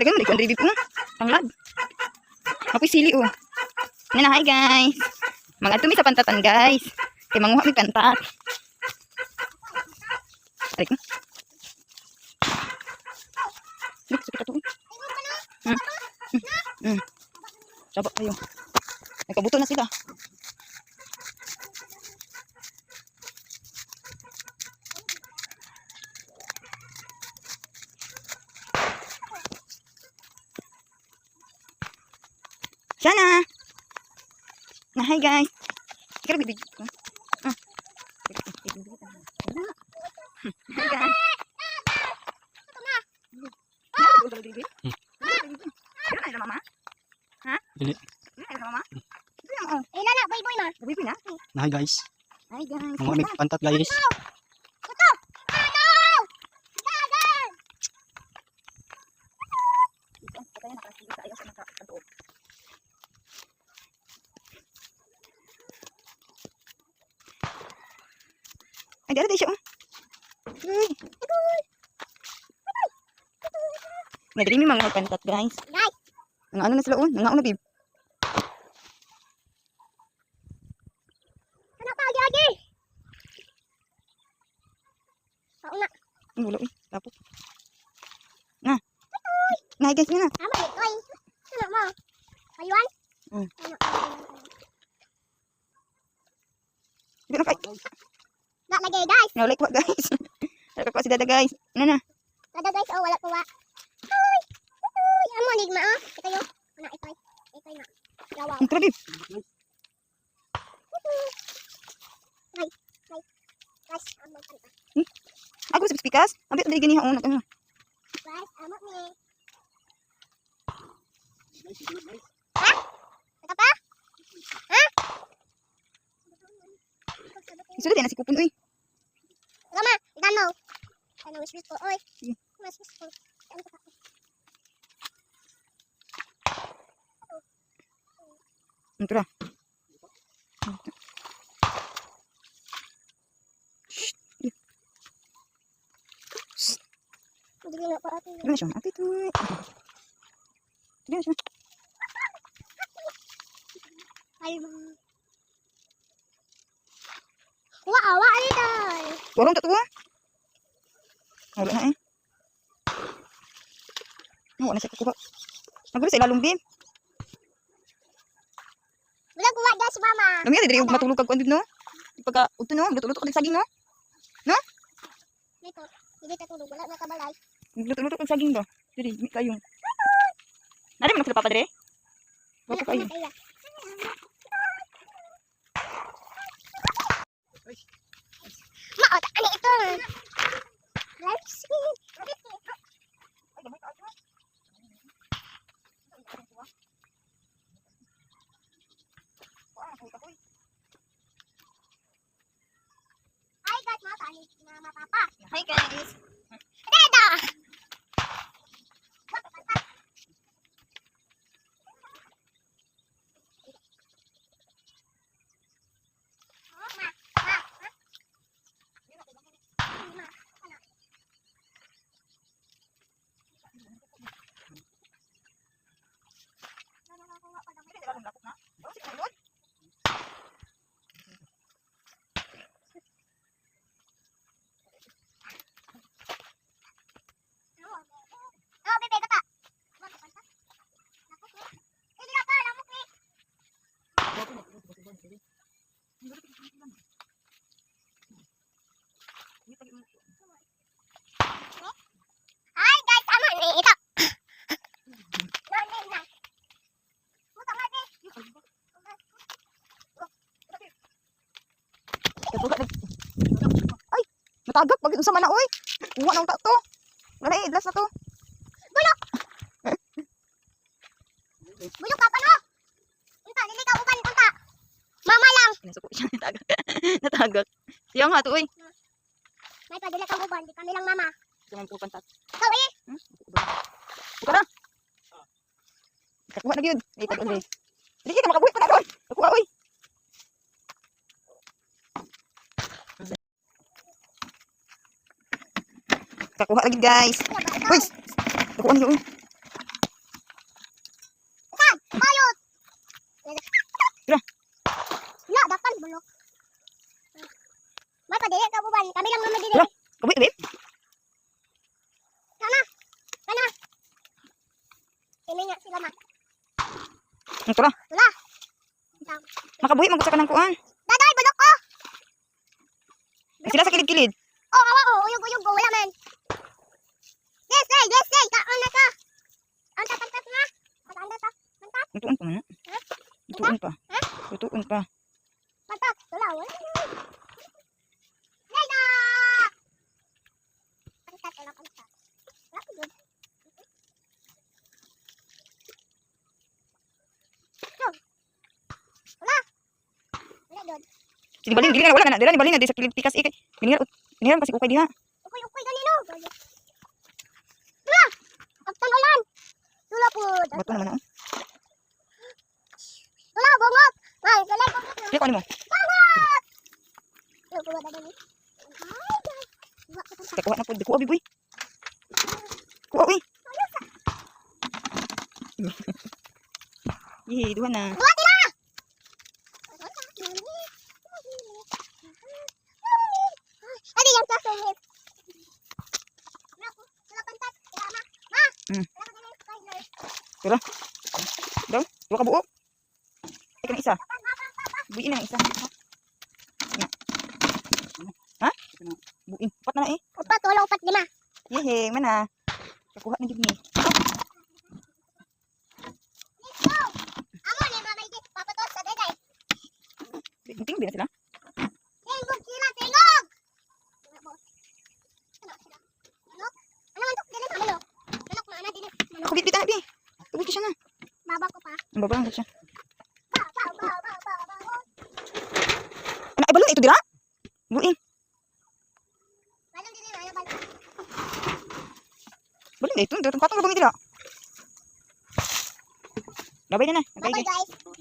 Lagyan mo rin ko ang po. Tanglad. Apoy sili oh. Yan na, hi guys. Mga tumi sa pantatan guys. Kaya manguha may pantat. Aray ko. Sakit ito. Saba kayo. Nagkabuto na sila. Sana. Na hi guys. Ikaw bibigyan ko. Hi guys. Mama? Ha? Dili. Mama? Nana, boy na. Boy na. Hi guys. Hi guys. Mga may pantat guys. Ay, dara siya. Madali may mga pantat guys. Ang ano na sila ang ano bib. Ano pa lagi? Pauna. Ang gulo tapos. Na. Na guys na. Tama ito ay. Ano mo? Aywan? Hindi na kay. Wala lagi guys. No like what guys. Like ko si dada guys. Ano na? Dada guys, oh wala kuha. Ay. Ay, amo nigma ah. Ito yo. Ana ito ay. Ito na. Yawa. Ang trabib. Ay. Ay. Guys, amo kanta. Ako sa pikas. Abit dali gani haon ano. Guys, amo ni. Ha? Ito pa? Ha? Isulit na si kupon uy. Lama, dano. Ano wish ko oy. Wish ko. Ang tra. Hindi na pa atin. Gana siya. Ate to. Gana siya. Ay. Awa ay dai. Warong tatuwa. Wala na eh. Wala na siya kukuha. Naguli sa ilalong bim. Wala kuha guys mama. Lami diri og matulog kag kuan no. Pagka uto no, luto-luto kag saging no. No? Dito. Hindi ta tulog wala na kabalay. Luto-luto kag saging ba. Diri mi kayong. Nari man sila papa dire. Bako kayo. Ma, ano ito? Life sweet. Hi guys, mga tani na mapapa. Hi guys. Dada. Oh, bebe, kata. Ini apa? Lamuk nih. Hai guys, sama nih itu. Nah. Putar lagi. Ay, natagak bagit sa mana oy. Kuha nang ta to. Wala idlas na to. Bulok ka pa no? Unta, dili ka uban unta. Mama lang. Nasuko siya natagak. Natagak. Siya nga to oy. May pa dili ka uban, di kami lang mama. Jangan po pantat. Ikaw eh. Buka na. Kuha na gyud. Ay tag ulit. Dili ka makabuhi pa na doon. Kuha oy. Kakuha lagi guys. Uy. Kuha niyo oy. Tula. Tula. Makabuhi magkasa ka ng kuan. Daday, bulok ko. Sila sa kilid-kilid. Oh, awa oh, uyog-uyog ko, wala man. Yes, kaon na ka. Anta pantat nga. Anta pantat. Tutuon pa man. Tutuon pa. Tutuon pa. Pantat, tula, wala. Neda! Pantat, wala pantat. Wala ko yun. Wala. Wala doon. Sige balin, dili na wala na. Dili balin na di sa kilid pikas ikay. Binihan kasi ukay diha. Ukoy, ganino. Tula! Kaptan ulan. Tula po. Bato naman oh. Tula, bungot. Ay, tula, bungot. Di ko ano mo. Bungot! Tula, bungot na dali. Ay, guys. Bungot ko sa Kuha na po. Kuha biboy. Kuha uy. Yee, duha na. Bungot na! Adi, yang sa sungit. Tula, pantat. Tula, ma. Ma! Hmm. Tula, pantat. Spoiler. Daw, duha ka buo. Ay ka na isa. Buin na ng isa. Ha? Buin. Upat na na eh. Upat, wala upat, lima. Yehey, mana. Kakuha na gini. Let's go! Amo ni Mama Ide, papatos sa deday. Bunting din na sila. Tingog sila, tingog! Manok? Ano man to? Dili na, manok. Manok, maana, dili. Manok. Ako bit-bit na bi. Tubig siya na. Baba ko pa. Ang babang siya. Ba. Ana ay balon ito dira. Buin. Balong dili na, ano balong? Balon ito. Katong kabang dira. Gabay na na. Bye-bye, Gabay. guys.